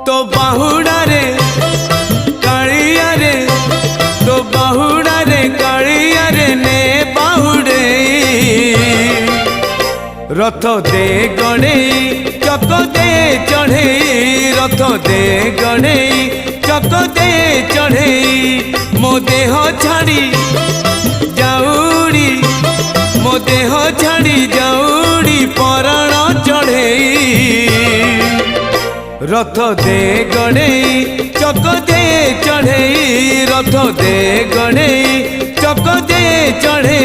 तो बाहुड़ा रे कालिया रे, तो बाहुड़ा रे कालिया रे ने बाहुड़े रथ दे गणे चक दे चढ़े, रथ दे गणे चक दे चढ़े, मो देह छाड़ी जाऊड़ी, मो देह छाड़ी जाऊड़ी पराण चढ़े रथ दे गणे चक दे चढ़े, रथ दे गणे चक दे चढ़े।